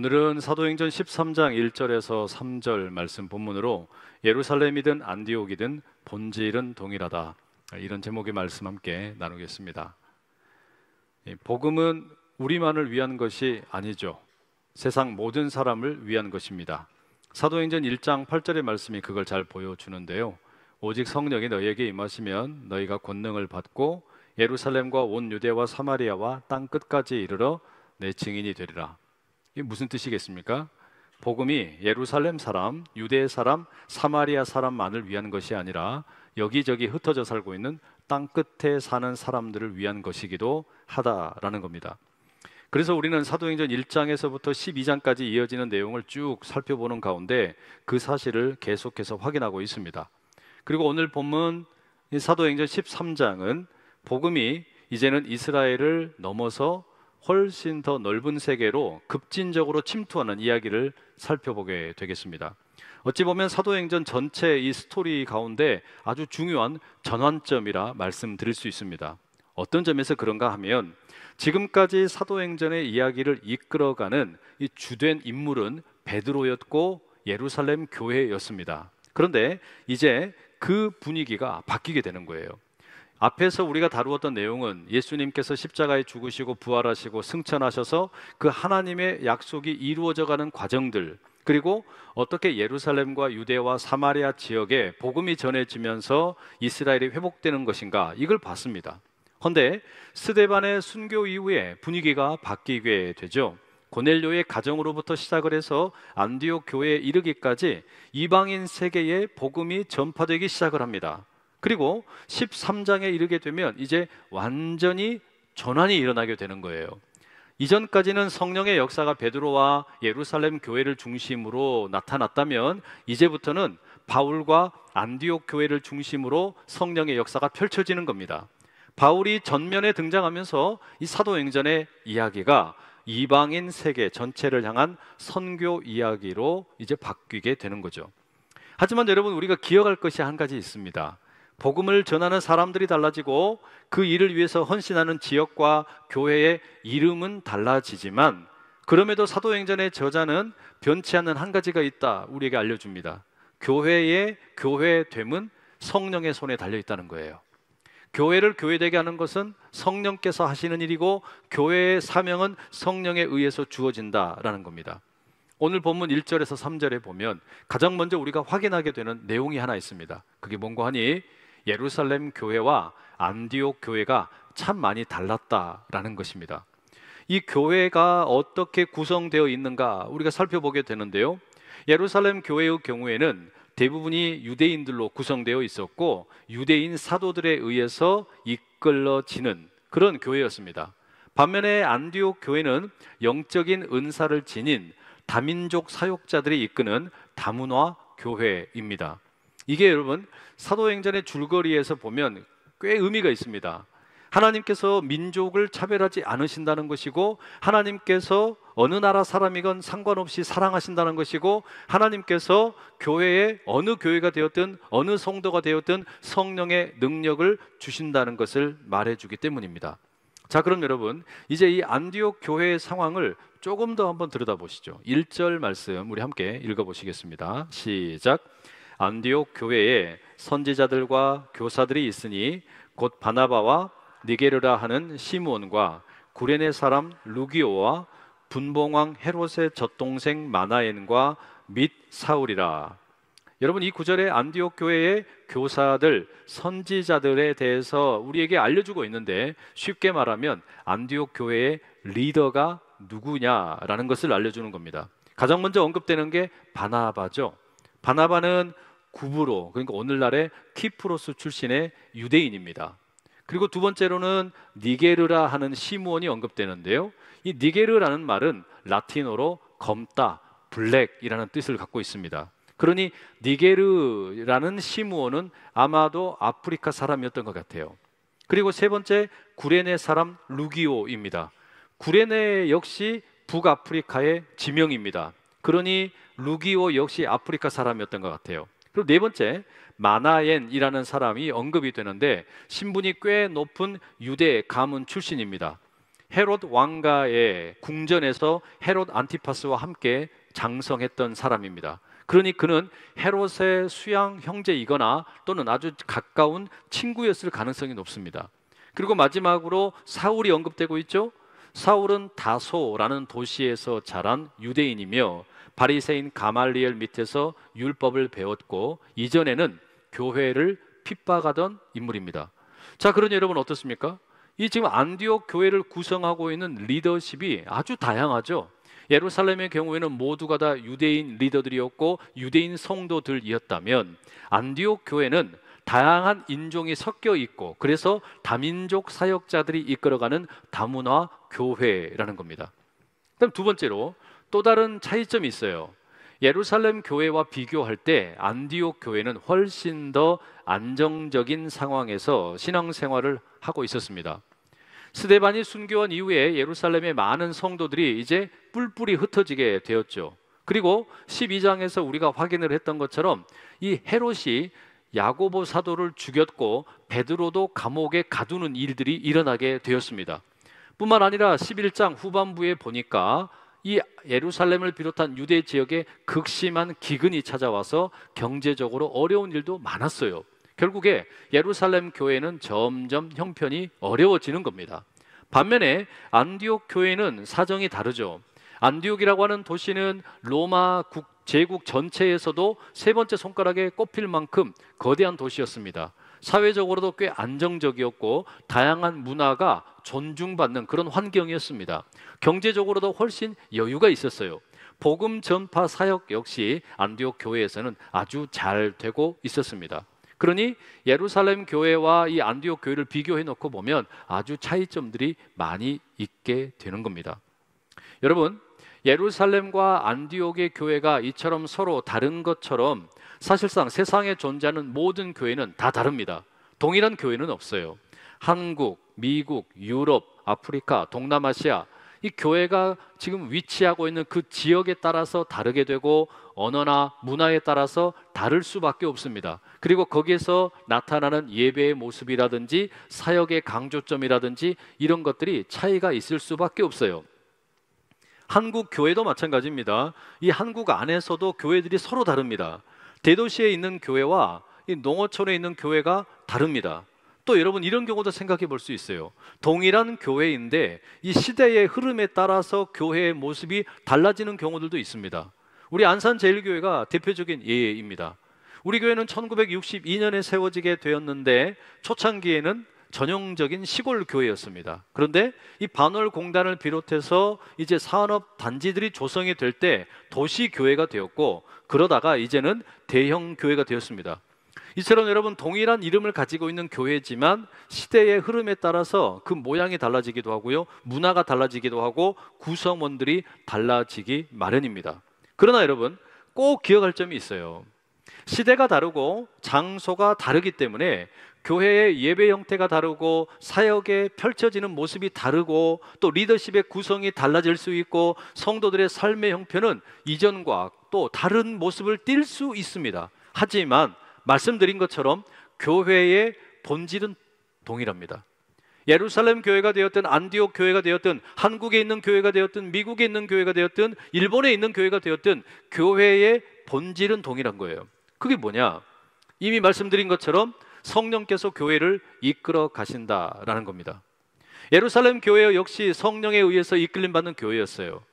오늘은 사도행전 13장 1절에서 3절 말씀 본문으로 예루살렘이든 안디옥이든 본질은 동일하다, 이런 제목의 말씀 함께 나누겠습니다. 복음은 우리만을 위한 것이 아니죠. 세상 모든 사람을 위한 것입니다. 사도행전 1장 8절의 말씀이 그걸 잘 보여주는데요. 오직 성령이 너희에게 임하시면 너희가 권능을 받고 예루살렘과 온 유대와 사마리아와 땅 끝까지 이르러 내 증인이 되리라. 이게 무슨 뜻이겠습니까? 복음이 예루살렘 사람, 유대 사람, 사마리아 사람만을 위한 것이 아니라 여기저기 흩어져 살고 있는 땅 끝에 사는 사람들을 위한 것이기도 하다라는 겁니다. 그래서 우리는 사도행전 1장에서부터 12장까지 이어지는 내용을 쭉 살펴보는 가운데 그 사실을 계속해서 확인하고 있습니다. 그리고 오늘 본문 사도행전 13장은 복음이 이제는 이스라엘을 넘어서 훨씬 더 넓은 세계로 급진적으로 침투하는 이야기를 살펴보게 되겠습니다. 어찌 보면 사도행전 전체 이 스토리 가운데 아주 중요한 전환점이라 말씀드릴 수 있습니다. 어떤 점에서 그런가 하면 지금까지 사도행전의 이야기를 이끌어가는 이 주된 인물은 베드로였고 예루살렘 교회였습니다. 그런데 이제 그 분위기가 바뀌게 되는 거예요. 앞에서 우리가 다루었던 내용은 예수님께서 십자가에 죽으시고 부활하시고 승천하셔서 그 하나님의 약속이 이루어져가는 과정들, 그리고 어떻게 예루살렘과 유대와 사마리아 지역에 복음이 전해지면서 이스라엘이 회복되는 것인가, 이걸 봤습니다. 그런데 스데반의 순교 이후에 분위기가 바뀌게 되죠. 고넬료의 가정으로부터 시작을 해서 안디옥 교회에 이르기까지 이방인 세계에 복음이 전파되기 시작을 합니다. 그리고 13장에 이르게 되면 이제 완전히 전환이 일어나게 되는 거예요. 이전까지는 성령의 역사가 베드로와 예루살렘 교회를 중심으로 나타났다면 이제부터는 바울과 안디옥 교회를 중심으로 성령의 역사가 펼쳐지는 겁니다. 바울이 전면에 등장하면서 이 사도행전의 이야기가 이방인 세계 전체를 향한 선교 이야기로 이제 바뀌게 되는 거죠. 하지만 여러분, 우리가 기억할 것이 한 가지 있습니다. 복음을 전하는 사람들이 달라지고 그 일을 위해서 헌신하는 지역과 교회의 이름은 달라지지만 그럼에도 사도행전의 저자는 변치 않는 한 가지가 있다, 우리에게 알려줍니다. 교회의 교회됨은 성령의 손에 달려있다는 거예요. 교회를 교회되게 하는 것은 성령께서 하시는 일이고 교회의 사명은 성령에 의해서 주어진다라는 겁니다. 오늘 본문 1절에서 3절에 보면 가장 먼저 우리가 확인하게 되는 내용이 하나 있습니다. 그게 뭔가 하니 예루살렘 교회와 안디옥 교회가 참 많이 달랐다라는 것입니다. 이 교회가 어떻게 구성되어 있는가 우리가 살펴보게 되는데요. 예루살렘 교회의 경우에는 대부분이 유대인들로 구성되어 있었고 유대인 사도들에 의해서 이끌어지는 그런 교회였습니다. 반면에 안디옥 교회는 영적인 은사를 지닌 다민족 사역자들이 이끄는 다문화 교회입니다. 이게 여러분 사도행전의 줄거리에서 보면 꽤 의미가 있습니다. 하나님께서 민족을 차별하지 않으신다는 것이고 하나님께서 어느 나라 사람이건 상관없이 사랑하신다는 것이고 하나님께서 교회에 어느 교회가 되었든 어느 성도가 되었든 성령의 능력을 주신다는 것을 말해주기 때문입니다. 자, 그럼 여러분 이제 이 안디옥 교회의 상황을 조금 더 한번 들여다보시죠. 1절 말씀 우리 함께 읽어보시겠습니다. 시작. 안디옥 교회에 선지자들과 교사들이 있으니 곧 바나바와 니게르라 하는 시므온과 구레네 사람 루기오와 분봉왕 헤롯의 젖동생 마나엔과 및 사울이라. 여러분 이 구절에 안디옥 교회의 교사들, 선지자들에 대해서 우리에게 알려주고 있는데 쉽게 말하면 안디옥 교회의 리더가 누구냐라는 것을 알려주는 겁니다. 가장 먼저 언급되는 게 바나바죠. 바나바는 구브로, 그러니까 오늘날의 키프로스 출신의 유대인입니다. 그리고 두 번째로는 니게르라 하는 시므온이 언급되는데요. 이 니게르라는 말은 라틴어로 검다, 블랙이라는 뜻을 갖고 있습니다. 그러니 니게르라는 시므온은 아마도 아프리카 사람이었던 것 같아요. 그리고 세 번째 구레네 사람 루기오입니다. 구레네 역시 북아프리카의 지명입니다. 그러니 루기오 역시 아프리카 사람이었던 것 같아요. 그리고 네 번째 마나엔이라는 사람이 언급이 되는데 신분이 꽤 높은 유대 가문 출신입니다. 헤롯 왕가의 궁전에서 헤롯 안티파스와 함께 장성했던 사람입니다. 그러니 그는 헤롯의 수양 형제이거나 또는 아주 가까운 친구였을 가능성이 높습니다. 그리고 마지막으로 사울이 언급되고 있죠. 사울은 다소라는 도시에서 자란 유대인이며 바리새인 가말리엘 밑에서 율법을 배웠고 이전에는 교회를 핍박하던 인물입니다. 자, 그러니 여러분 어떻습니까? 이 지금 안디옥 교회를 구성하고 있는 리더십이 아주 다양하죠. 예루살렘의 경우에는 모두가 다 유대인 리더들이었고 유대인 성도들이었다면 안디옥 교회는 다양한 인종이 섞여 있고 그래서 다민족 사역자들이 이끌어가는 다문화 교회라는 겁니다. 그다음 두 번째로 또 다른 차이점이 있어요. 예루살렘 교회와 비교할 때 안디옥 교회는 훨씬 더 안정적인 상황에서 신앙생활을 하고 있었습니다. 스데반이 순교한 이후에 예루살렘의 많은 성도들이 이제 뿔뿔이 흩어지게 되었죠. 그리고 12장에서 우리가 확인을 했던 것처럼 이 헤롯이 야고보 사도를 죽였고 베드로도 감옥에 가두는 일들이 일어나게 되었습니다. 뿐만 아니라 11장 후반부에 보니까 이 예루살렘을 비롯한 유대 지역에 극심한 기근이 찾아와서 경제적으로 어려운 일도 많았어요. 결국에 예루살렘 교회는 점점 형편이 어려워지는 겁니다. 반면에 안디옥 교회는 사정이 다르죠. 안디옥이라고 하는 도시는 로마 제국 전체에서도 세 번째 손가락에 꼽힐 만큼 거대한 도시였습니다. 사회적으로도 꽤 안정적이었고 다양한 문화가 존중받는 그런 환경이었습니다. 경제적으로도 훨씬 여유가 있었어요. 복음 전파 사역 역시 안디옥 교회에서는 아주 잘 되고 있었습니다. 그러니 예루살렘 교회와 이 안디옥 교회를 비교해 놓고 보면 아주 차이점들이 많이 있게 되는 겁니다. 여러분, 예루살렘과 안디옥의 교회가 이처럼 서로 다른 것처럼 사실상 세상에 존재하는 모든 교회는 다 다릅니다. 동일한 교회는 없어요. 한국, 미국, 유럽, 아프리카, 동남아시아 이 교회가 지금 위치하고 있는 그 지역에 따라서 다르게 되고 언어나 문화에 따라서 다를 수밖에 없습니다. 그리고 거기에서 나타나는 예배의 모습이라든지 사역의 강조점이라든지 이런 것들이 차이가 있을 수밖에 없어요. 한국 교회도 마찬가지입니다. 이 한국 안에서도 교회들이 서로 다릅니다. 대도시에 있는 교회와 이 농어촌에 있는 교회가 다릅니다. 또 여러분 이런 경우도 생각해 볼 수 있어요. 동일한 교회인데 이 시대의 흐름에 따라서 교회의 모습이 달라지는 경우들도 있습니다. 우리 안산제일교회가 대표적인 예입니다. 우리 교회는 1962년에 세워지게 되었는데 초창기에는 전형적인 시골 교회였습니다. 그런데 이 반월공단을 비롯해서 이제 산업 단지들이 조성이 될 때 도시 교회가 되었고 그러다가 이제는 대형 교회가 되었습니다. 이처럼 여러분 동일한 이름을 가지고 있는 교회지만 시대의 흐름에 따라서 그 모양이 달라지기도 하고요, 문화가 달라지기도 하고 구성원들이 달라지기 마련입니다. 그러나 여러분 꼭 기억할 점이 있어요. 시대가 다르고 장소가 다르기 때문에 교회의 예배 형태가 다르고 사역에 펼쳐지는 모습이 다르고 또 리더십의 구성이 달라질 수 있고 성도들의 삶의 형편은 이전과 또 다른 모습을 띌 수 있습니다. 하지만 말씀드린 것처럼 교회의 본질은 동일합니다. 예루살렘 교회가 되었든 안디옥 교회가 되었든 한국에 있는 교회가 되었든 미국에 있는 교회가 되었든 일본에 있는 교회가 되었든 교회의 본질은 동일한 거예요. 그게 뭐냐? 이미 말씀드린 것처럼 성령께서 교회를 이끌어 가신다라는 겁니다. 예루살렘 교회 역시 성령에 의해서 이끌림 받는 교회였어요.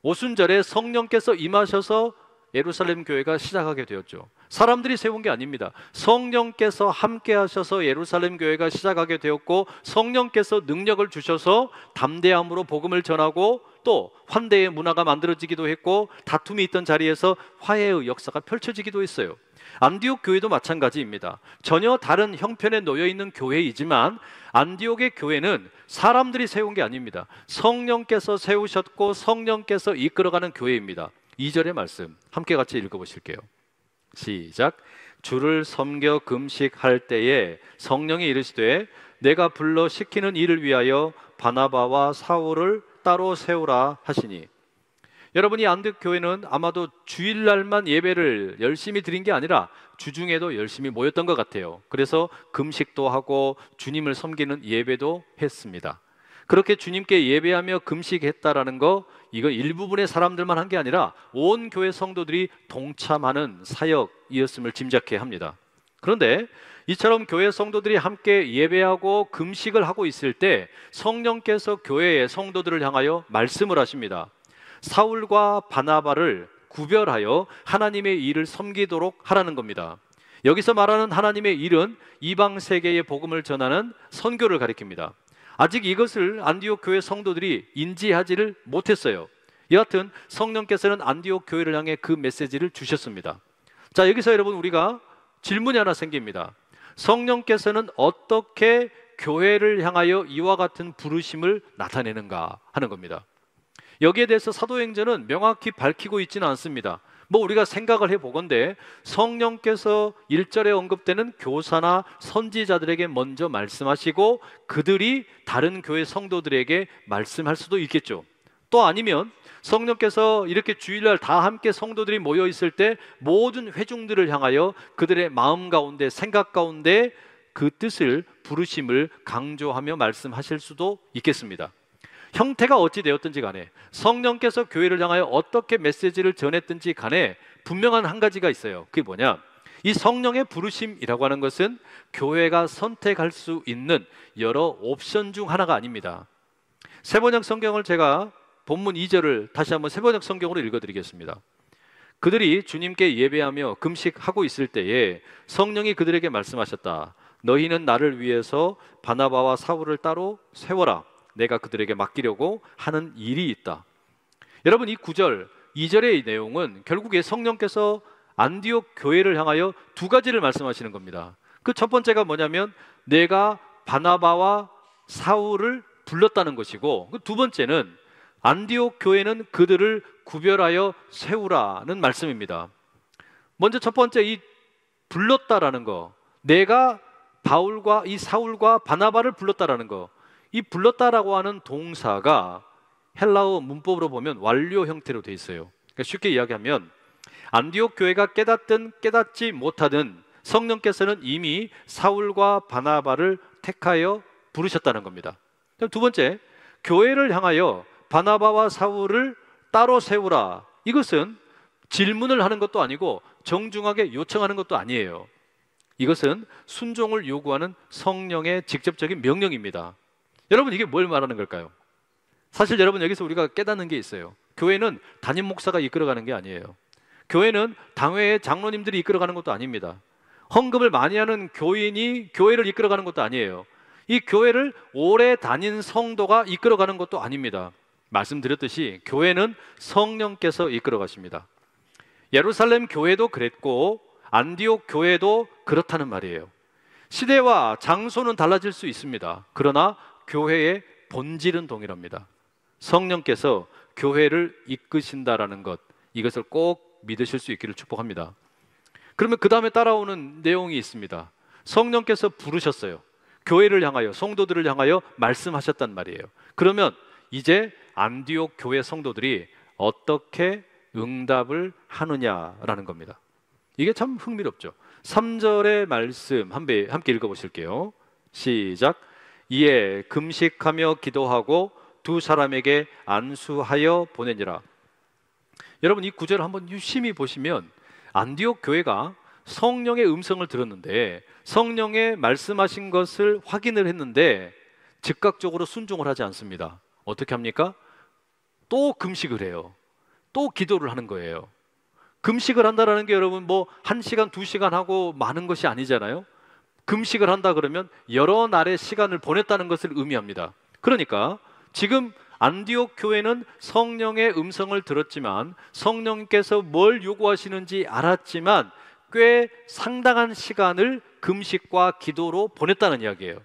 오순절에 성령께서 임하셔서 예루살렘 교회가 시작하게 되었죠. 사람들이 세운 게 아닙니다. 성령께서 함께 하셔서 예루살렘 교회가 시작하게 되었고 성령께서 능력을 주셔서 담대함으로 복음을 전하고 또 환대의 문화가 만들어지기도 했고 다툼이 있던 자리에서 화해의 역사가 펼쳐지기도 했어요. 안디옥 교회도 마찬가지입니다. 전혀 다른 형편에 놓여 있는 교회이지만 안디옥의 교회는 사람들이 세운 게 아닙니다. 성령께서 세우셨고 성령께서 이끌어가는 교회입니다. 2절의 말씀 함께 같이 읽어보실게요. 시작. 주를 섬겨 금식할 때에 성령이 이르시되 내가 불러 시키는 일을 위하여 바나바와 사울을 따로 세우라 하시니. 여러분이 안디옥 교회는 아마도 주일날만 예배를 열심히 드린 게 아니라 주중에도 열심히 모였던 것 같아요. 그래서 금식도 하고 주님을 섬기는 예배도 했습니다. 그렇게 주님께 예배하며 금식했다라는 거, 이건 일부분의 사람들만 한 게 아니라 온 교회 성도들이 동참하는 사역이었음을 짐작해야 합니다. 그런데 이처럼 교회 성도들이 함께 예배하고 금식을 하고 있을 때 성령께서 교회의 성도들을 향하여 말씀을 하십니다. 사울과 바나바를 구별하여 하나님의 일을 섬기도록 하라는 겁니다. 여기서 말하는 하나님의 일은 이방 세계의 복음을 전하는 선교를 가리킵니다. 아직 이것을 안디옥 교회 성도들이 인지하지를 못했어요. 여하튼 성령께서는 안디옥 교회를 향해 그 메시지를 주셨습니다. 자, 여기서 여러분 우리가 질문이 하나 생깁니다. 성령께서는 어떻게 교회를 향하여 이와 같은 부르심을 나타내는가 하는 겁니다. 여기에 대해서 사도행전은 명확히 밝히고 있지는 않습니다. 우리가 생각을 해보건대 성령께서 1절에 언급되는 교사나 선지자들에게 먼저 말씀하시고 그들이 다른 교회 성도들에게 말씀할 수도 있겠죠. 또 아니면 성령께서 이렇게 주일날 다 함께 성도들이 모여 있을 때 모든 회중들을 향하여 그들의 마음 가운데, 생각 가운데 그 뜻을, 부르심을 강조하며 말씀하실 수도 있겠습니다. 형태가 어찌 되었든지 간에 성령께서 교회를 향하여 어떻게 메시지를 전했든지 간에 분명한 한 가지가 있어요. 그게 뭐냐? 이 성령의 부르심이라고 하는 것은 교회가 선택할 수 있는 여러 옵션 중 하나가 아닙니다. 세번역 성경을 제가 본문 2절을 다시 한번 세번역 성경으로 읽어드리겠습니다. 그들이 주님께 예배하며 금식하고 있을 때에 성령이 그들에게 말씀하셨다. 너희는 나를 위해서 바나바와 사울을 따로 세워라. 내가 그들에게 맡기려고 하는 일이 있다. 여러분, 이 9절, 2절의 내용은 결국에 성령께서 안디옥 교회를 향하여 두 가지를 말씀하시는 겁니다. 그 첫 번째가 뭐냐면 내가 바나바와 사울을 불렀다는 것이고, 그 두 번째는 안디옥 교회는 그들을 구별하여 세우라는 말씀입니다. 먼저 첫 번째, 이 불렀다라는 거, 내가 바울과 이 사울과 바나바를 불렀다라는 거, 이 불렀다라고 하는 동사가 헬라어 문법으로 보면 완료 형태로 되어 있어요. 그러니까 쉽게 이야기하면 안디옥 교회가 깨닫든 깨닫지 못하든 성령께서는 이미 사울과 바나바를 택하여 부르셨다는 겁니다. 두 번째, 교회를 향하여 바나바와 사울을 따로 세우라. 이것은 질문을 하는 것도 아니고 정중하게 요청하는 것도 아니에요. 이것은 순종을 요구하는 성령의 직접적인 명령입니다. 여러분, 이게 뭘 말하는 걸까요? 사실 여러분, 여기서 우리가 깨닫는 게 있어요. 교회는 담임 목사가 이끌어가는 게 아니에요. 교회는 당회의 장로님들이 이끌어가는 것도 아닙니다. 헌금을 많이 하는 교인이 교회를 이끌어가는 것도 아니에요. 이 교회를 오래 다닌 성도가 이끌어가는 것도 아닙니다. 말씀드렸듯이 교회는 성령께서 이끌어가십니다. 예루살렘 교회도 그랬고 안디옥 교회도 그렇다는 말이에요. 시대와 장소는 달라질 수 있습니다. 그러나 교회의 본질은 동일합니다. 성령께서 교회를 이끄신다라는 것, 이것을 꼭 믿으실 수 있기를 축복합니다. 그러면 그 다음에 따라오는 내용이 있습니다. 성령께서 부르셨어요. 교회를 향하여, 성도들을 향하여 말씀하셨단 말이에요. 그러면 이제 안디옥 교회 성도들이 어떻게 응답을 하느냐라는 겁니다. 이게 참 흥미롭죠. 3절의 말씀 함께 읽어보실게요. 시작. 이에 금식하며 기도하고 두 사람에게 안수하여 보내니라. 여러분, 이 구절을 한번 유심히 보시면 안디옥 교회가 성령의 음성을 들었는데, 성령의 말씀하신 것을 확인을 했는데 즉각적으로 순종을 하지 않습니다. 어떻게 합니까? 또 금식을 해요. 또 기도를 하는 거예요. 금식을 한다는 게 여러분 1시간, 2시간 하고 마는 것이 아니잖아요. 금식을 한다 그러면 여러 날의 시간을 보냈다는 것을 의미합니다. 그러니까 지금 안디옥 교회는 성령의 음성을 들었지만, 성령께서 뭘 요구하시는지 알았지만 꽤 상당한 시간을 금식과 기도로 보냈다는 이야기예요.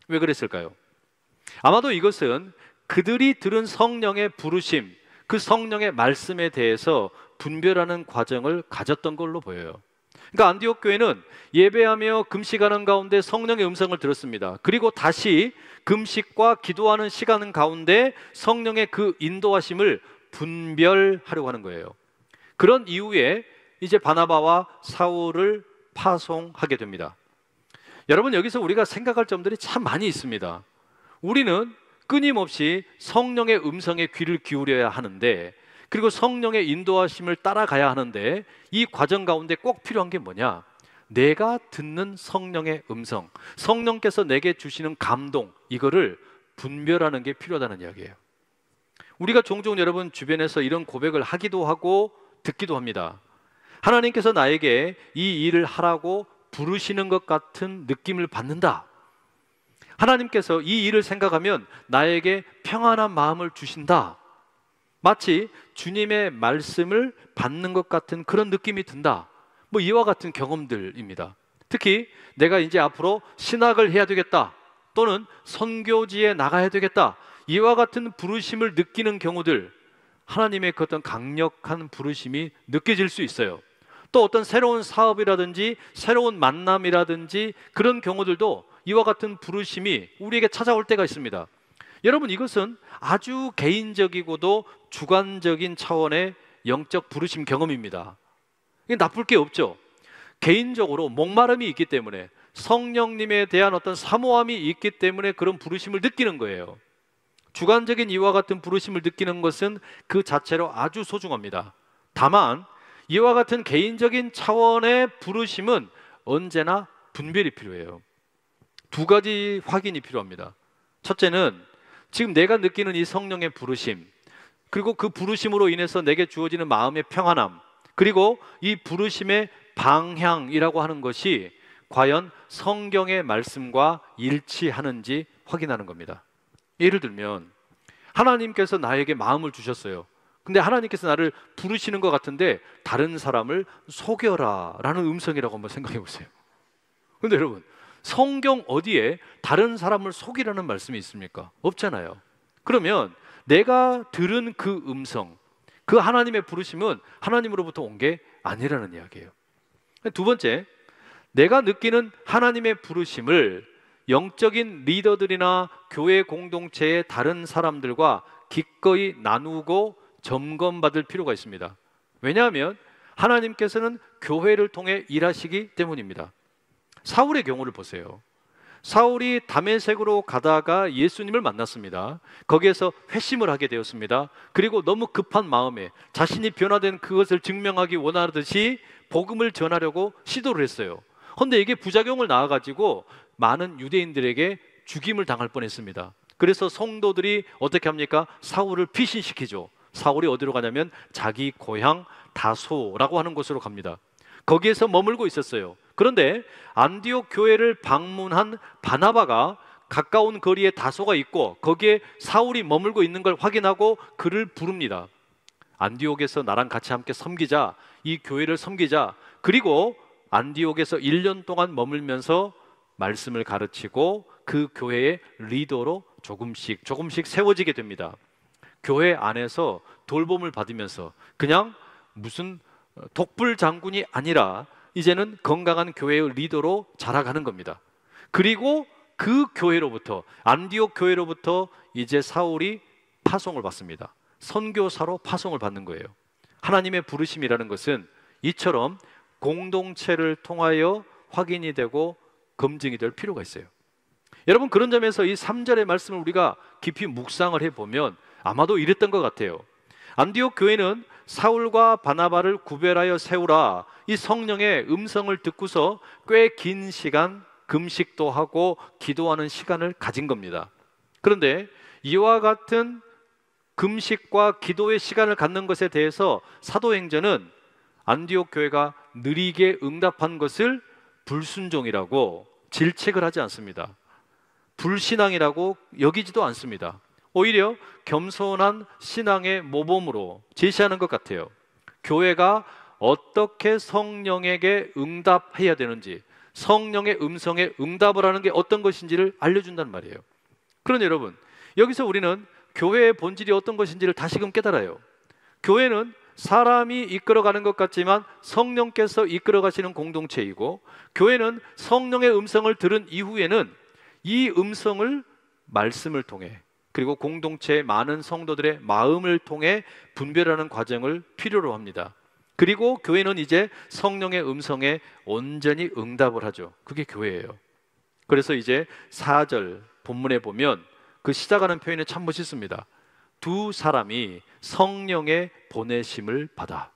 왜 그랬을까요? 아마도 이것은 그들이 들은 성령의 부르심, 그 성령의 말씀에 대해서 분별하는 과정을 가졌던 걸로 보여요. 그러니까 안디옥 교회는 예배하며 금식하는 가운데 성령의 음성을 들었습니다. 그리고 다시 금식과 기도하는 시간 가운데 성령의 그 인도하심을 분별하려고 하는 거예요. 그런 이후에 이제 바나바와 사울을 파송하게 됩니다. 여러분, 여기서 우리가 생각할 점들이 참 많이 있습니다. 우리는 끊임없이 성령의 음성에 귀를 기울여야 하는데, 그리고 성령의 인도하심을 따라가야 하는데, 이 과정 가운데 꼭 필요한 게 뭐냐? 내가 듣는 성령의 음성, 성령께서 내게 주시는 감동, 이거를 분별하는 게 필요하다는 이야기예요. 우리가 종종 여러분 주변에서 이런 고백을 하기도 하고 듣기도 합니다. 하나님께서 나에게 이 일을 하라고 부르시는 것 같은 느낌을 받는다. 하나님께서 이 일을 생각하면 나에게 평안한 마음을 주신다. 마치 주님의 말씀을 받는 것 같은 그런 느낌이 든다. 뭐 이와 같은 경험들입니다. 특히 내가 이제 앞으로 신학을 해야 되겠다, 또는 선교지에 나가야 되겠다, 이와 같은 부르심을 느끼는 경우들, 하나님의 그 어떤 강력한 부르심이 느껴질 수 있어요. 또 어떤 새로운 사업이라든지 새로운 만남이라든지 그런 경우들도 이와 같은 부르심이 우리에게 찾아올 때가 있습니다. 여러분, 이것은 아주 개인적이고도 주관적인 차원의 영적 부르심 경험입니다. 이게 나쁠 게 없죠. 개인적으로 목마름이 있기 때문에, 성령님에 대한 어떤 사모함이 있기 때문에 그런 부르심을 느끼는 거예요. 주관적인 이와 같은 부르심을 느끼는 것은 그 자체로 아주 소중합니다. 다만 이와 같은 개인적인 차원의 부르심은 언제나 분별이 필요해요. 두 가지 확인이 필요합니다. 첫째는 지금 내가 느끼는 이 성령의 부르심, 그리고 그 부르심으로 인해서 내게 주어지는 마음의 평안함, 그리고 이 부르심의 방향이라고 하는 것이 과연 성경의 말씀과 일치하는지 확인하는 겁니다. 예를 들면 하나님께서 나에게 마음을 주셨어요. 근데 하나님께서 나를 부르시는 것 같은데 다른 사람을 속여라 라는 음성이라고 한번 생각해 보세요. 근데 여러분, 성경 어디에 다른 사람을 속이라는 말씀이 있습니까? 없잖아요. 그러면 내가 들은 그 음성, 그 하나님의 부르심은 하나님으로부터 온 게 아니라는 이야기예요. 두 번째, 내가 느끼는 하나님의 부르심을 영적인 리더들이나 교회 공동체의 다른 사람들과 기꺼이 나누고 점검받을 필요가 있습니다. 왜냐하면 하나님께서는 교회를 통해 일하시기 때문입니다. 사울의 경우를 보세요. 사울이 다메섹으로 가다가 예수님을 만났습니다. 거기에서 회심을 하게 되었습니다. 그리고 너무 급한 마음에 자신이 변화된 그것을 증명하기 원하듯이 복음을 전하려고 시도를 했어요. 그런데 이게 부작용을 낳아가지고 많은 유대인들에게 죽임을 당할 뻔했습니다. 그래서 성도들이 어떻게 합니까? 사울을 피신시키죠. 사울이 어디로 가냐면 자기 고향 다소라고 하는 곳으로 갑니다. 거기에서 머물고 있었어요. 그런데 안디옥 교회를 방문한 바나바가 가까운 거리에 다소가 있고 거기에 사울이 머물고 있는 걸 확인하고 그를 부릅니다. 안디옥에서 나랑 같이 함께 섬기자, 이 교회를 섬기자. 그리고 안디옥에서 1년 동안 머물면서 말씀을 가르치고 그 교회의 리더로 조금씩 세워지게 됩니다. 교회 안에서 돌봄을 받으면서 그냥 무슨 독불 장군이 아니라 이제는 건강한 교회의 리더로 자라가는 겁니다. 그리고 그 교회로부터, 안디옥 교회로부터 이제 사울이 파송을 받습니다. 선교사로 파송을 받는 거예요. 하나님의 부르심이라는 것은 이처럼 공동체를 통하여 확인이 되고 검증이 될 필요가 있어요. 여러분, 그런 점에서 이 3절의 말씀을 우리가 깊이 묵상을 해보면 아마도 이랬던 것 같아요. 안디옥 교회는 사울과 바나바를 구별하여 세우라, 이 성령의 음성을 듣고서 꽤 긴 시간 금식도 하고 기도하는 시간을 가진 겁니다. 그런데 이와 같은 금식과 기도의 시간을 갖는 것에 대해서 사도행전은 안디옥 교회가 느리게 응답한 것을 불순종이라고 질책을 하지 않습니다. 불신앙이라고 여기지도 않습니다. 오히려 겸손한 신앙의 모범으로 제시하는 것 같아요. 교회가 어떻게 성령에게 응답해야 되는지, 성령의 음성에 응답을 하는 게 어떤 것인지를 알려준단 말이에요. 그런데 여러분, 여기서 우리는 교회의 본질이 어떤 것인지를 다시금 깨달아요. 교회는 사람이 이끌어가는 것 같지만 성령께서 이끌어가시는 공동체이고, 교회는 성령의 음성을 들은 이후에는 이 음성을 말씀을 통해, 그리고 공동체의 많은 성도들의 마음을 통해 분별하는 과정을 필요로 합니다. 그리고 교회는 이제 성령의 음성에 온전히 응답을 하죠. 그게 교회예요. 그래서 이제 4절 본문에 보면 그 시작하는 표현이 참 멋있습니다. 두 사람이 성령의 보내심을 받아.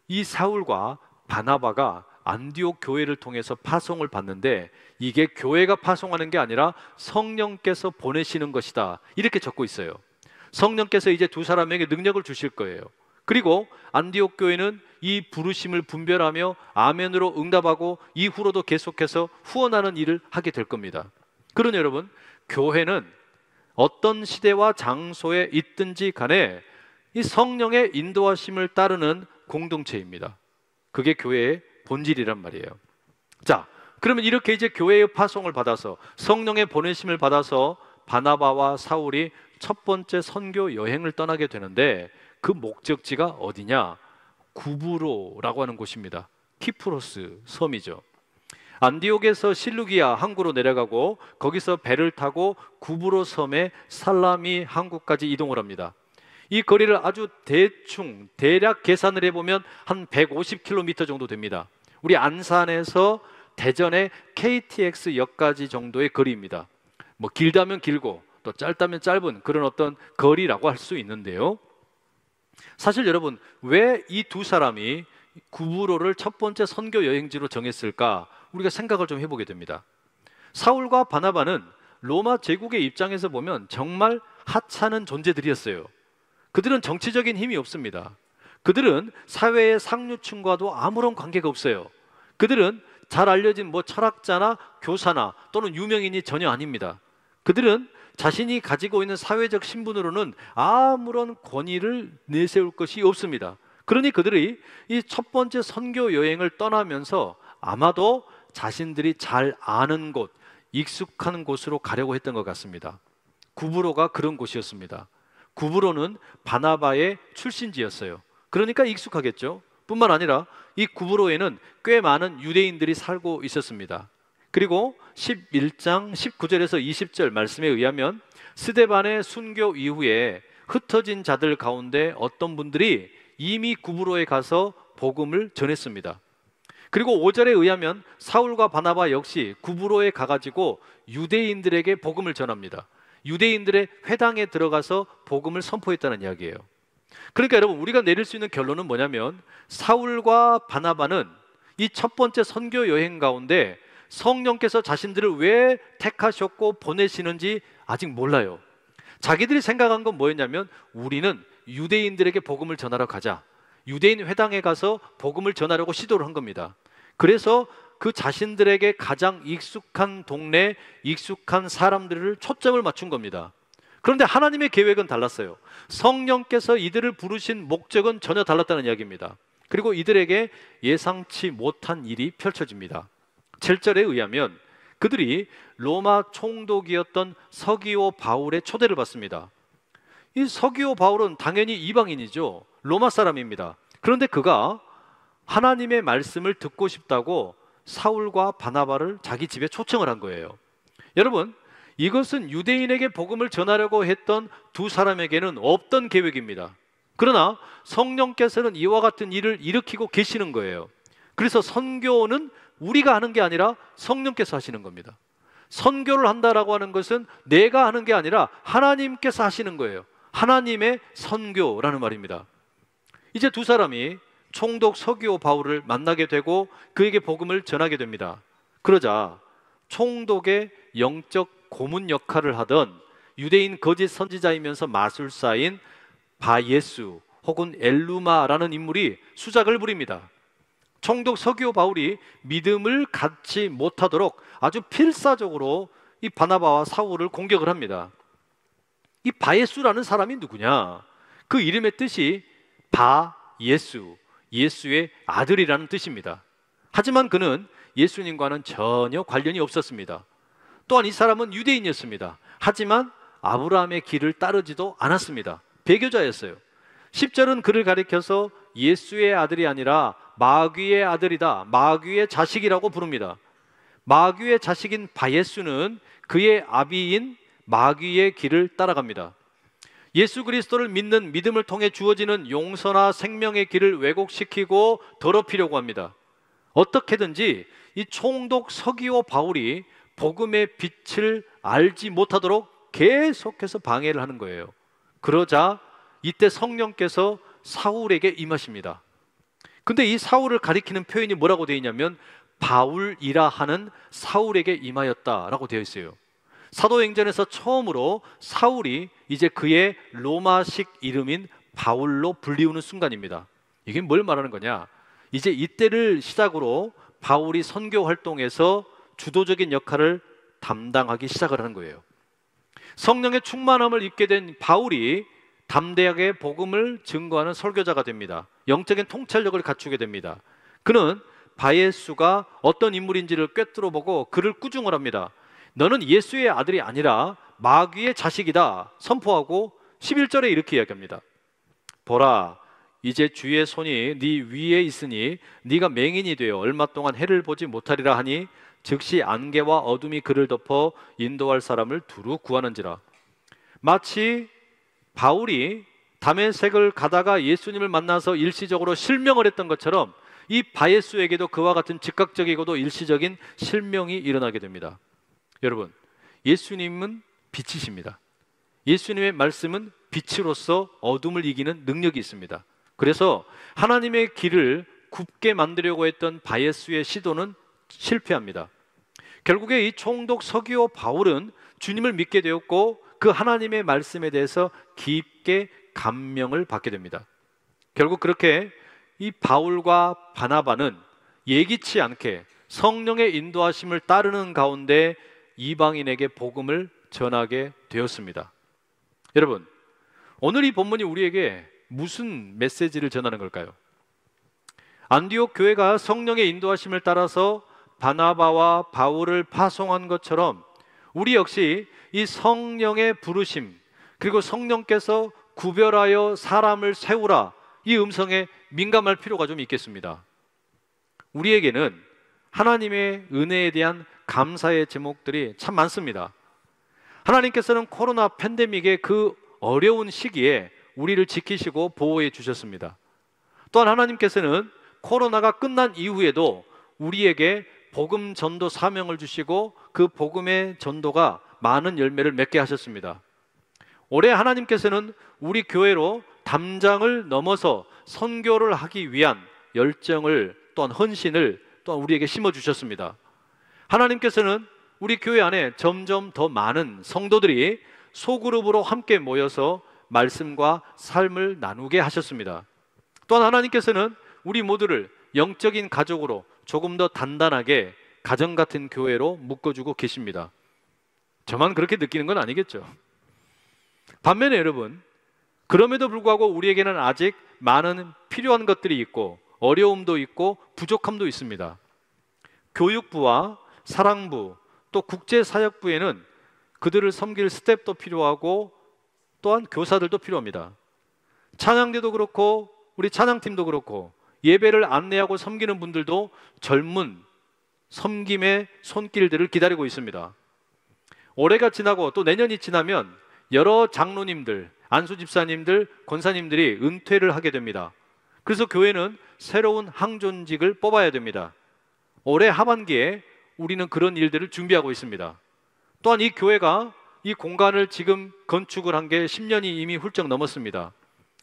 이 사울과 바나바가 안디옥 교회를 통해서 파송을 받는데 이게 교회가 파송하는 게 아니라 성령께서 보내시는 것이다, 이렇게 적고 있어요. 성령께서 이제 두 사람에게 능력을 주실 거예요. 그리고 안디옥 교회는 이 부르심을 분별하며 아멘으로 응답하고 이후로도 계속해서 후원하는 일을 하게 될 겁니다. 그러니 여러분, 교회는 어떤 시대와 장소에 있든지 간에 이 성령의 인도하심을 따르는 공동체입니다. 그게 교회의 본질이란 말이에요. 자, 그러면 이렇게 이제 교회의 파송을 받아서 성령의 보내심을 받아서 바나바와 사울이 첫 번째 선교 여행을 떠나게 되는데 그 목적지가 어디냐? 구브로라고 하는 곳입니다. 키프로스 섬이죠. 안디옥에서 실루기아 항구로 내려가고 거기서 배를 타고 구브로 섬의 살라미 항구까지 이동을 합니다. 이 거리를 아주 대략 계산을 해보면 한 150km 정도 됩니다. 우리 안산에서 대전의 KTX 역까지 정도의 거리입니다. 뭐 길다면 길고 또 짧다면 짧은 그런 어떤 거리라고 할 수 있는데요. 사실 여러분, 왜 이 두 사람이 구브로를 첫 번째 선교 여행지로 정했을까? 우리가 생각을 좀 해보게 됩니다. 사울과 바나바는 로마 제국의 입장에서 보면 정말 하찮은 존재들이었어요. 그들은 정치적인 힘이 없습니다. 그들은 사회의 상류층과도 아무런 관계가 없어요. 그들은 잘 알려진 철학자나 교사나 또는 유명인이 전혀 아닙니다. 그들은 자신이 가지고 있는 사회적 신분으로는 아무런 권위를 내세울 것이 없습니다. 그러니 그들이 이 첫 번째 선교 여행을 떠나면서 아마도 자신들이 잘 아는 곳, 익숙한 곳으로 가려고 했던 것 같습니다. 구브로가 그런 곳이었습니다. 구브로는 바나바의 출신지였어요. 그러니까 익숙하겠죠. 뿐만 아니라 이 구브로에는 꽤 많은 유대인들이 살고 있었습니다. 그리고 11장 19절에서 20절 말씀에 의하면 스데반의 순교 이후에 흩어진 자들 가운데 어떤 분들이 이미 구브로에 가서 복음을 전했습니다. 그리고 5절에 의하면 사울과 바나바 역시 구브로에 가가지고 유대인들에게 복음을 전합니다. 유대인들의 회당에 들어가서 복음을 선포했다는 이야기예요. 그러니까 여러분, 우리가 내릴 수 있는 결론은 뭐냐면 사울과 바나바는 이 첫 번째 선교 여행 가운데 성령께서 자신들을 왜 택하셨고 보내시는지 아직 몰라요. 자기들이 생각한 건 뭐였냐면 우리는 유대인들에게 복음을 전하러 가자. 유대인 회당에 가서 복음을 전하려고 시도를 한 겁니다. 그래서 그 자신들에게 가장 익숙한 동네, 익숙한 사람들을 초점을 맞춘 겁니다. 그런데 하나님의 계획은 달랐어요. 성령께서 이들을 부르신 목적은 전혀 달랐다는 이야기입니다. 그리고 이들에게 예상치 못한 일이 펼쳐집니다. 7절에 의하면 그들이 로마 총독이었던 서기오 바울의 초대를 받습니다. 이 서기오 바울은 당연히 이방인이죠. 로마 사람입니다. 그런데 그가 하나님의 말씀을 듣고 싶다고 사울과 바나바를 자기 집에 초청을 한 거예요. 여러분, 이것은 유대인에게 복음을 전하려고 했던 두 사람에게는 없던 계획입니다. 그러나 성령께서는 이와 같은 일을 일으키고 계시는 거예요. 그래서 선교는 우리가 하는 게 아니라 성령께서 하시는 겁니다. 선교를 한다라고 하는 것은 내가 하는 게 아니라 하나님께서 하시는 거예요. 하나님의 선교라는 말입니다. 이제 두 사람이 총독 서기오 바울을 만나게 되고 그에게 복음을 전하게 됩니다. 그러자 총독의 영적 고문 역할을 하던 유대인 거짓 선지자이면서 마술사인 바예수 혹은 엘루마라는 인물이 수작을 부립니다. 총독 서기오 바울이 믿음을 갖지 못하도록 아주 필사적으로 이 바나바와 사울을 공격을 합니다. 이 바예수라는 사람이 누구냐? 그 이름의 뜻이 바예수, 예수의 아들이라는 뜻입니다. 하지만 그는 예수님과는 전혀 관련이 없었습니다. 또한 이 사람은 유대인이었습니다. 하지만 아브라함의 길을 따르지도 않았습니다. 배교자였어요. 10절은 그를 가리켜서 예수의 아들이 아니라 마귀의 아들이다, 마귀의 자식이라고 부릅니다. 마귀의 자식인 바예수는 그의 아비인 마귀의 길을 따라갑니다. 예수 그리스도를 믿는 믿음을 통해 주어지는 용서나 생명의 길을 왜곡시키고 더럽히려고 합니다. 어떻게든지 이 총독 서기오 바울이 복음의 빛을 알지 못하도록 계속해서 방해를 하는 거예요. 그러자 이때 성령께서 사울에게 임하십니다. 근데 이 사울을 가리키는 표현이 뭐라고 되어 있냐면 바울이라 하는 사울에게 임하였다라고 되어 있어요. 사도행전에서 처음으로 사울이 이제 그의 로마식 이름인 바울로 불리우는 순간입니다. 이게 뭘 말하는 거냐? 이제 이때를 시작으로 바울이 선교 활동에서 주도적인 역할을 담당하기 시작을 하는 거예요. 성령의 충만함을 입게 된 바울이 담대하게 복음을 증거하는 설교자가 됩니다. 영적인 통찰력을 갖추게 됩니다. 그는 바예수가 어떤 인물인지를 꿰뚫어 보고 그를 꾸중을 합니다. 너는 예수의 아들이 아니라 마귀의 자식이다 선포하고 11절에 이렇게 이야기합니다. 보라, 이제 주의 손이 네 위에 있으니 네가 맹인이 되어 얼마 동안 해를 보지 못하리라 하니 즉시 안개와 어둠이 그를 덮어 인도할 사람을 두루 구하는지라. 마치 바울이 다메섹을 가다가 예수님을 만나서 일시적으로 실명을 했던 것처럼 이 바예수에게도 그와 같은 즉각적이고도 일시적인 실명이 일어나게 됩니다. 여러분, 예수님은 빛이십니다. 예수님의 말씀은 빛으로서 어둠을 이기는 능력이 있습니다. 그래서 하나님의 길을 굽게 만들려고 했던 바예수의 시도는 실패합니다. 결국에 이 총독 서기오 바울은 주님을 믿게 되었고 그 하나님의 말씀에 대해서 깊게 감명을 받게 됩니다. 결국 그렇게 이 바울과 바나바는 예기치 않게 성령의 인도하심을 따르는 가운데 이방인에게 복음을 전하게 되었습니다. 여러분, 오늘 이 본문이 우리에게 무슨 메시지를 전하는 걸까요? 안디옥 교회가 성령의 인도하심을 따라서 바나바와 바울을 파송한 것처럼 우리 역시 이 성령의 부르심 그리고 성령께서 구별하여 사람을 세우라 이 음성에 민감할 필요가 좀 있겠습니다. 우리에게는 하나님의 은혜에 대한 감사의 제목들이 참 많습니다. 하나님께서는 코로나 팬데믹의 그 어려운 시기에 우리를 지키시고 보호해 주셨습니다. 또한 하나님께서는 코로나가 끝난 이후에도 우리에게 복음 전도 사명을 주시고 그 복음의 전도가 많은 열매를 맺게 하셨습니다. 올해 하나님께서는 우리 교회로 담장을 넘어서 선교를 하기 위한 열정을 또한 헌신을 또한 우리에게 심어주셨습니다. 하나님께서는 우리 교회 안에 점점 더 많은 성도들이 소그룹으로 함께 모여서 말씀과 삶을 나누게 하셨습니다. 또한 하나님께서는 우리 모두를 영적인 가족으로 조금 더 단단하게 가정 같은 교회로 묶어주고 계십니다. 저만 그렇게 느끼는 건 아니겠죠. 반면에 여러분, 그럼에도 불구하고 우리에게는 아직 많은 필요한 것들이 있고 어려움도 있고 부족함도 있습니다. 교육부와 사랑부 또 국제사역부에는 그들을 섬길 스텝도 필요하고 또한 교사들도 필요합니다. 찬양대도 그렇고 우리 찬양팀도 그렇고 예배를 안내하고 섬기는 분들도 젊은 섬김의 손길들을 기다리고 있습니다. 올해가 지나고 또 내년이 지나면 여러 장로님들, 안수집사님들, 권사님들이 은퇴를 하게 됩니다. 그래서 교회는 새로운 항존직을 뽑아야 됩니다. 올해 하반기에 우리는 그런 일들을 준비하고 있습니다. 또한 이 교회가 이 공간을 지금 건축을 한 게 10년이 이미 훌쩍 넘었습니다.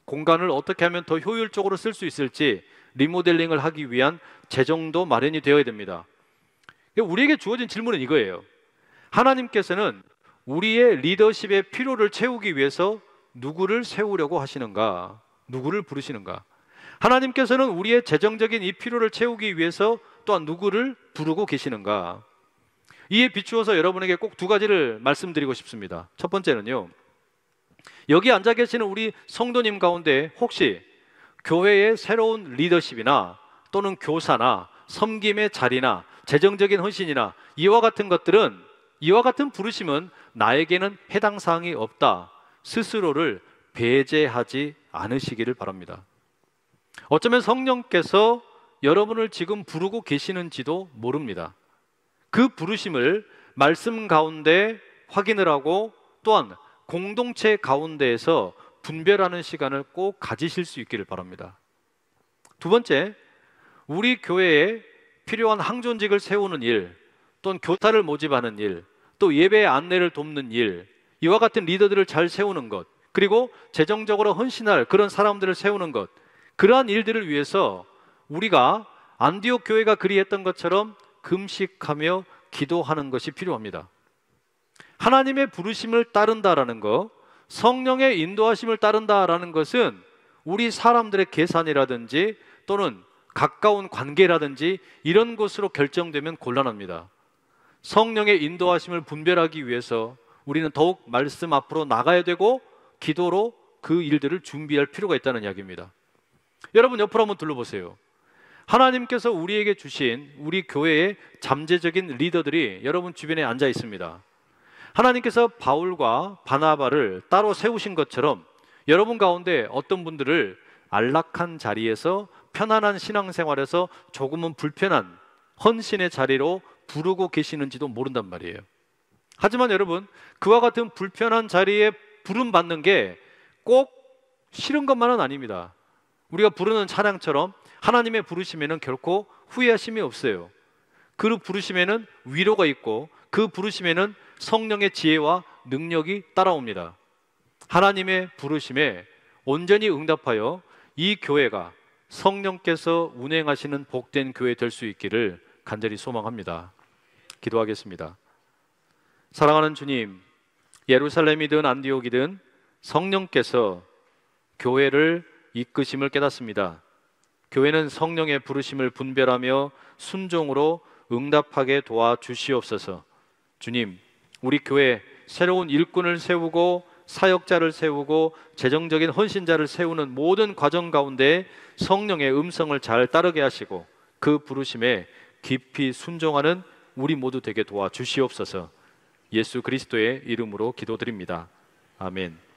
공간을 어떻게 하면 더 효율적으로 쓸 수 있을지 리모델링을 하기 위한 재정도 마련이 되어야 됩니다. 우리에게 주어진 질문은 이거예요. 하나님께서는 우리의 리더십의 필요를 채우기 위해서 누구를 세우려고 하시는가? 누구를 부르시는가? 하나님께서는 우리의 재정적인 이 필요를 채우기 위해서 또한 누구를 부르고 계시는가? 이에 비추어서 여러분에게 꼭 두 가지를 말씀드리고 싶습니다. 첫 번째는요, 여기 앉아 계시는 우리 성도님 가운데 혹시 교회의 새로운 리더십이나 또는 교사나 섬김의 자리나 재정적인 헌신이나 이와 같은 것들은, 이와 같은 부르심은 나에게는 해당 사항이 없다, 스스로를 배제하지 않으시기를 바랍니다. 어쩌면 성령께서 여러분을 지금 부르고 계시는지도 모릅니다. 그 부르심을 말씀 가운데 확인을 하고 또한 공동체 가운데에서 분별하는 시간을 꼭 가지실 수 있기를 바랍니다. 두 번째, 우리 교회에 필요한 항존직을 세우는 일, 또는 교사를 모집하는 일, 또 예배의 안내를 돕는 일, 이와 같은 리더들을 잘 세우는 것, 그리고 재정적으로 헌신할 그런 사람들을 세우는 것, 그러한 일들을 위해서 우리가 안디옥 교회가 그리했던 것처럼 금식하며 기도하는 것이 필요합니다. 하나님의 부르심을 따른다라는 것, 성령의 인도하심을 따른다라는 것은 우리 사람들의 계산이라든지 또는 가까운 관계라든지 이런 것으로 결정되면 곤란합니다. 성령의 인도하심을 분별하기 위해서 우리는 더욱 말씀 앞으로 나가야 되고 기도로 그 일들을 준비할 필요가 있다는 이야기입니다. 여러분 옆으로 한번 둘러보세요. 하나님께서 우리에게 주신 우리 교회의 잠재적인 리더들이 여러분 주변에 앉아 있습니다. 하나님께서 바울과 바나바를 따로 세우신 것처럼 여러분 가운데 어떤 분들을 안락한 자리에서 편안한 신앙생활에서 조금은 불편한 헌신의 자리로 부르고 계시는지도 모른단 말이에요. 하지만 여러분, 그와 같은 불편한 자리에 부름 받는 게 꼭 싫은 것만은 아닙니다. 우리가 부르는 찬양처럼 하나님의 부르심에는 결코 후회하심이 없어요. 그 부르심에는 위로가 있고 그 부르심에는 성령의 지혜와 능력이 따라옵니다. 하나님의 부르심에 온전히 응답하여 이 교회가 성령께서 운행하시는 복된 교회 될 수 있기를 간절히 소망합니다. 기도하겠습니다. 사랑하는 주님, 예루살렘이든 안디옥이든 성령께서 교회를 이끄심을 깨닫습니다. 교회는 성령의 부르심을 분별하며 순종으로 응답하게 도와주시옵소서. 주님, 우리 교회 새로운 일꾼을 세우고 사역자를 세우고 재정적인 헌신자를 세우는 모든 과정 가운데 성령의 음성을 잘 따르게 하시고 그 부르심에 깊이 순종하는 우리 모두 되게 도와주시옵소서. 예수 그리스도의 이름으로 기도드립니다. 아멘.